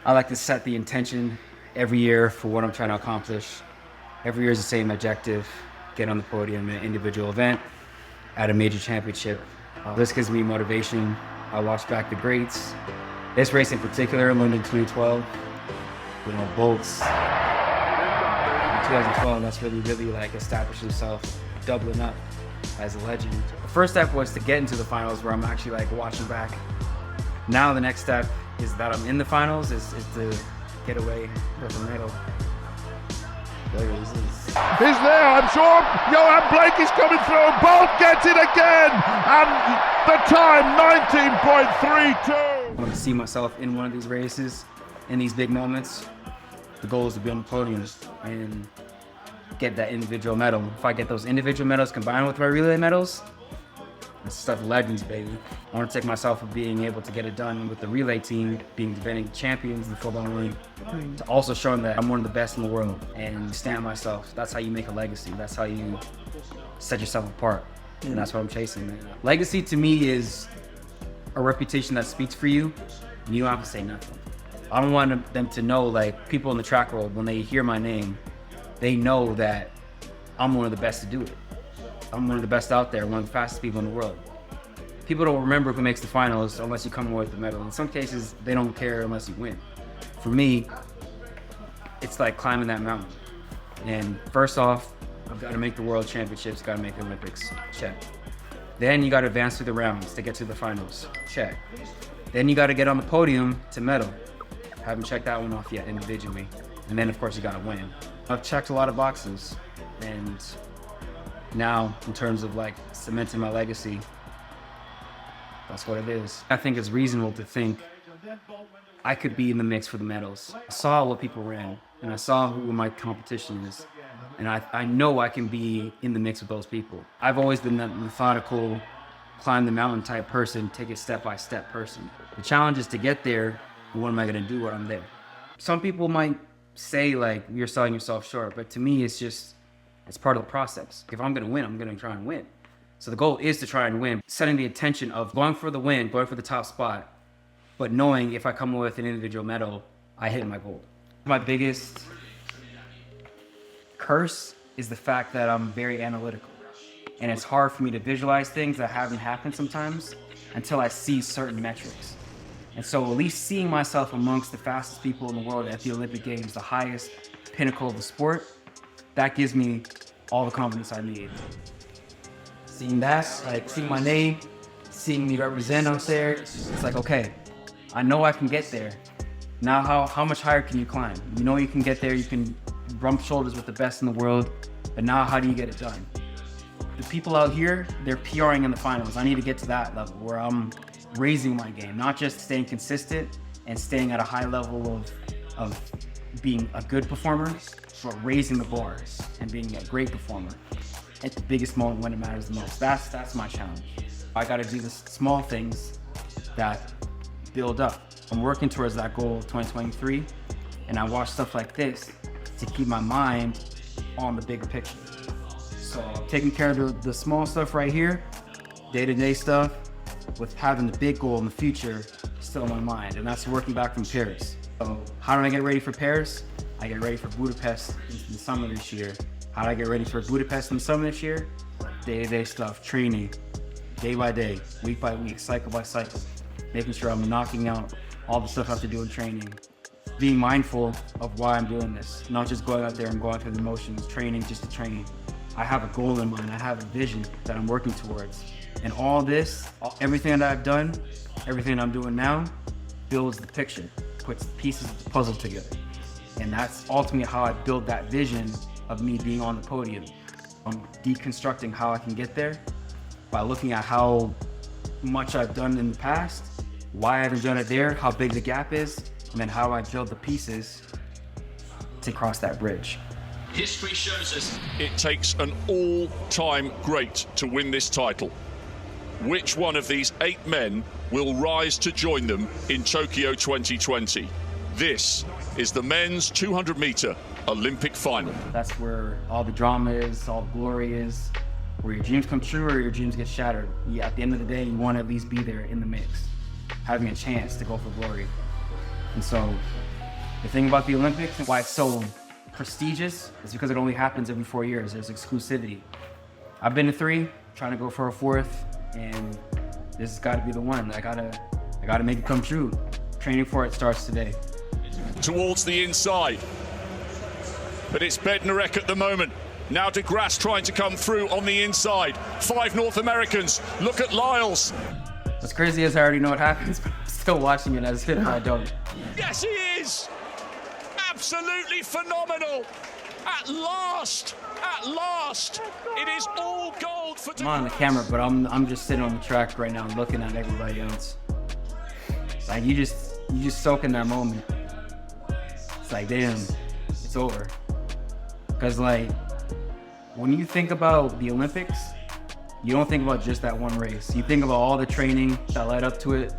I like to set the intention every year for what I'm trying to accomplish. Every year is the same objective: get on the podium in an individual event at a major championship. This gives me motivation. I watch back the greats. This race in particular, London 2012, Bolts. In 2012, that's really like established himself, doubling up as a legend. The first step was to get into the finals, where I'm actually like watching back. Now the next step is that I'm in the finals, is to get away with a medal. He's there, I'm sure. Johan Blake is coming through. Bolt gets it again, and the time 19.32. I want to see myself in one of these races, in these big moments. The goal is to be on the podium and get that individual medal. If I get those individual medals combined with my relay medals, it's stuff legends, baby. I want to take myself of being able to get it done with the relay team, being defending champions in the full ring, to also showing that I'm one of the best in the world and stand myself. That's how you make a legacy. That's how you set yourself apart. And that's what I'm chasing, man. Legacy to me is a reputation that speaks for you, and you don't have to say nothing. I don't want them to know, like, people in the track world, when they hear my name, they know that I'm one of the best to do it. I'm one of the best out there, one of the fastest people in the world. People don't remember who makes the finals unless you come away with the medal. In some cases, they don't care unless you win. For me, it's like climbing that mountain. And first off, I've got to make the World Championships, got to make the Olympics, check. Then you got to advance through the rounds to get to the finals, check. Then you got to get on the podium to medal. Haven't checked that one off yet individually. And then of course you got to win. I've checked a lot of boxes, and now in terms of like cementing my legacy, that's what it is. I think it's reasonable to think I could be in the mix for the medals. I saw what people ran, and I saw who my competition is, and I know I can be in the mix with those people. I've always been that methodical, climb the mountain type person, take it step by step person. The challenge is to get there, and what am I gonna do when I'm there? Some people might say like, you're selling yourself short, but to me it's part of the process. If I'm gonna win, I'm gonna try and win. So the goal is to try and win, setting the intention of going for the win, going for the top spot, but knowing if I come away with an individual medal, I hit my goal. My biggest curse is the fact that I'm very analytical, and it's hard for me to visualize things that haven't happened sometimes until I see certain metrics. And so at least seeing myself amongst the fastest people in the world at the Olympic Games, the highest pinnacle of the sport, that gives me all the confidence I need. Seeing that, like seeing my name, seeing me represent up there, it's like, okay, I know I can get there. Now how much higher can you climb? You know you can get there, you can rub shoulders with the best in the world, but now how do you get it done? The people out here, they're PRing in the finals. I need to get to that level where I'm raising my game, not just staying consistent and staying at a high level of being a good performer, but raising the bars and being a great performer at the biggest moment when it matters the most. That's my challenge. I gotta do the small things that build up. I'm working towards that goal of 2023, and I watch stuff like this to keep my mind on the bigger picture. So taking care of the small stuff right here, day-to-day stuff, with having the big goal in the future still in my mind, and that's working back from Paris. So how do I get ready for Paris? I get ready for Budapest in the summer this year. How do I get ready for Budapest in the summer this year? Day-to-day stuff, training, day by day, week by week, cycle by cycle, making sure I'm knocking out all the stuff I have to do in training, being mindful of why I'm doing this, not just going out there and going through the motions, training just to train. I have a goal in mind, I have a vision that I'm working towards. And all this, everything that I've done, everything I'm doing now, builds the picture, puts the pieces of the puzzle together. And that's ultimately how I build that vision of me being on the podium. I'm deconstructing how I can get there by looking at how much I've done in the past, why I haven't done it there, how big the gap is, and then how I build the pieces to cross that bridge. History shows us it takes an all-time great to win this title. Which one of these 8 men will rise to join them in Tokyo 2020? This is the men's 200-meter Olympic final. That's where all the drama is, all the glory is, where your dreams come true or your dreams get shattered. Yeah, at the end of the day, you want to at least be there in the mix, having a chance to go for glory. And so The thing about the Olympics and why it's so prestigious is because it only happens every 4 years. There's exclusivity. I've been to 3, trying to go for a 4th, and this has got to be the one. I gotta make it come true. Training for it starts today. Towards the inside, but it's Bednarek at the moment. Now de Grasse trying to come through on the inside. 5 North Americans. Look at Lyles. What's crazy is I already know what happens, but I'm still watching it as if I don't. Yes, he is. Absolutely phenomenal. At last, it is all gold for. I'm on the camera, but I'm just sitting on the track right now, looking at everybody else. Like you just soak in that moment. It's like, damn, it's over. Because like, when you think about the Olympics, you don't think about just that one race. You think about all the training that led up to it,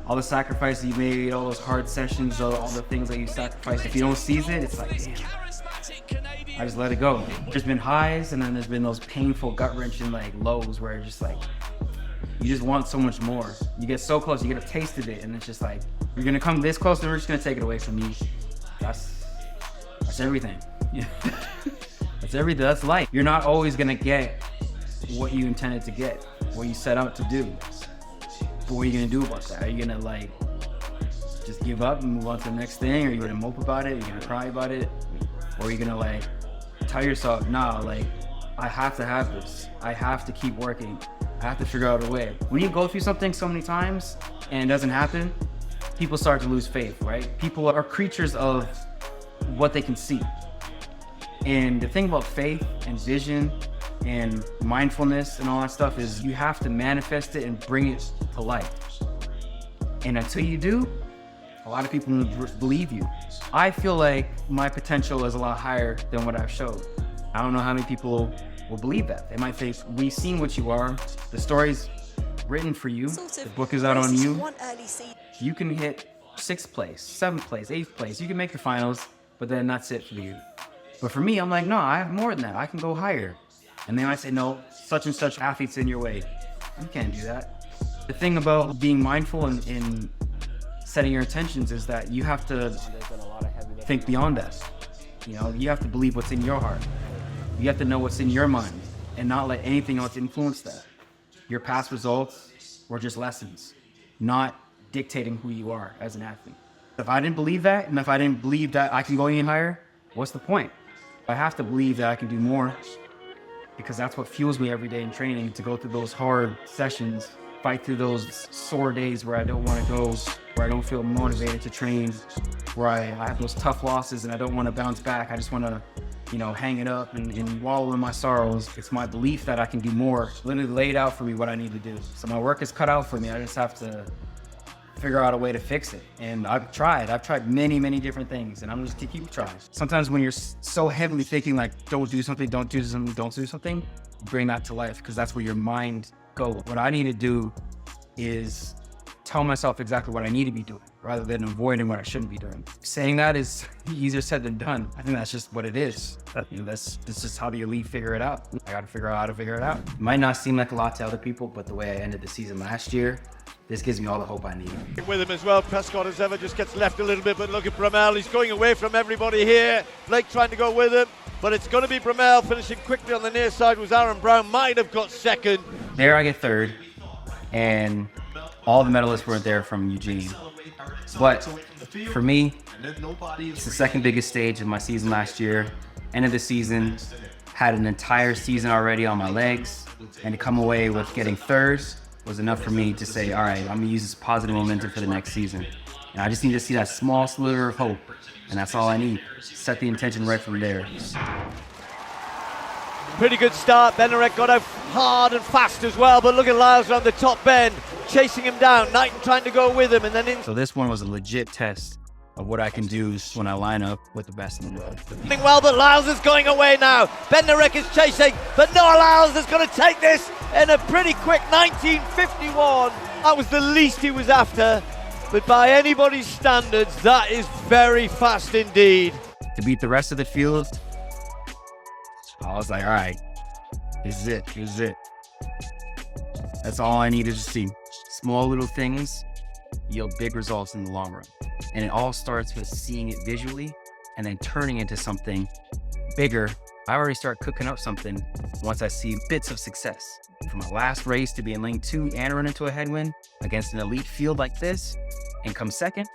all the sacrifices you made, all those hard sessions, all the things that you sacrificed. If you don't seize it, it's like, damn, I just let it go. There's been highs, and then there's been those painful, gut-wrenching like lows where it's just like, you just want so much more. You get so close, you get a taste of it, and it's just like, you're gonna come this close, and we're just gonna take it away from you. That's everything. Yeah. That's everything. That's life. You're not always gonna get what you intended to get, what you set out to do. But what are you gonna do about that? Are you gonna like just give up and move on to the next thing? Or are you gonna mope about it? Are you gonna cry about it? Or are you gonna like tell yourself, nah, like I have to have this. I have to keep working. I have to figure out a way. When you go through something so many times and it doesn't happen, people start to lose faith, right? People are creatures of what they can see. And the thing about faith and vision and mindfulness and all that stuff is you have to manifest it and bring it to life. And until you do, a lot of people believe you. I feel like my potential is a lot higher than what I've showed. I don't know how many people will believe that. They might think, we've seen what you are. The story's written for you. The book is out on you. You can hit 6th place, 7th place, 8th place. You can make the finals, but then that's it for you. But for me, I'm like, no, I have more than that. I can go higher. And they might say, no, such and such athlete's in your way. You can't do that. The thing about being mindful and setting your intentions is that you have to think beyond that. You know, you have to believe what's in your heart. You have to know what's in your mind and not let anything else influence that. Your past results were just lessons, not dictating who you are as an athlete. If I didn't believe that, and if I didn't believe that I can go any higher, what's the point? I have to believe that I can do more, because that's what fuels me every day in training, to go through those hard sessions, fight through those sore days where I don't want to go, where I don't feel motivated to train, where I have those tough losses and I don't want to bounce back. I just want to, you know, hang it up and wallow in my sorrows. It's my belief that I can do more. Literally laid out for me what I need to do. So my work is cut out for me. I just have to figure out a way to fix it. And I've tried many different things, and I'm just to keep trying. Sometimes when you're so heavily thinking like, don't do something, bring that to life, because that's where your mind goes. What I need to do is tell myself exactly what I need to be doing, rather than avoiding what I shouldn't be doing. Saying that is easier said than done. I think that's just what it is. That's just how the elite figure it out. I gotta figure out how to figure it out. It might not seem like a lot to other people, but the way I ended the season last year, this gives me all the hope I need. With him as well, Prescott as ever just gets left a little bit, but look at Bramell, he's going away from everybody here. Blake trying to go with him, but it's going to be Bramell. Finishing quickly on the near side was Aaron Brown, might have got second. There I get third, and all the medalists weren't there from Eugene. But for me, it's the second biggest stage of my season last year. End of the season, had an entire season already on my legs, and to come away with getting third was enough for me to say, all right, I'm gonna use this positive momentum for the next season. And I just need to see that small sliver of hope, and that's all I need. Set the intention right from there. Pretty good start. Bednarek got out hard and fast as well, but look at Lyles around the top bend, chasing him down. Knighton trying to go with him, and then in. So this one was a legit test of what I can do when I line up with the best in the world. Well, but Lyles is going away now. Bednarek is chasing, but Noah Lyles is going to take this in a pretty quick 19:51. That was the least he was after, but by anybody's standards, that is very fast indeed. To beat the rest of the field, I was like, all right, this is it. That's all I needed to see. Small little things yield big results in the long run. And it all starts with seeing it visually and then turning into something bigger. I already start cooking up something once I see bits of success. From my last race to be in lane 2 and run into a headwind against an elite field like this and come second,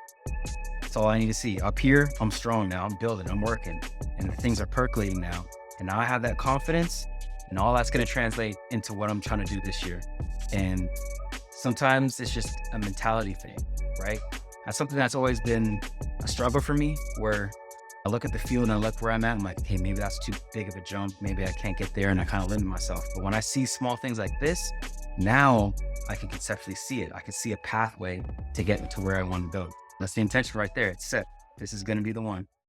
that's all I need to see. Up here, I'm strong now, I'm building, I'm working, and things are percolating now. And now I have that confidence, and all that's gonna translate into what I'm trying to do this year. And sometimes it's just a mentality thing, right? That's something that's always been a struggle for me, where I look at the field and I look where I'm at, I'm like, hey, maybe that's too big of a jump, maybe I can't get there, and I kind of limit myself. But when I see small things like this, now I can conceptually see it. I can see a pathway to get to where I want to go. That's the intention right there. It's set. This is gonna be the one.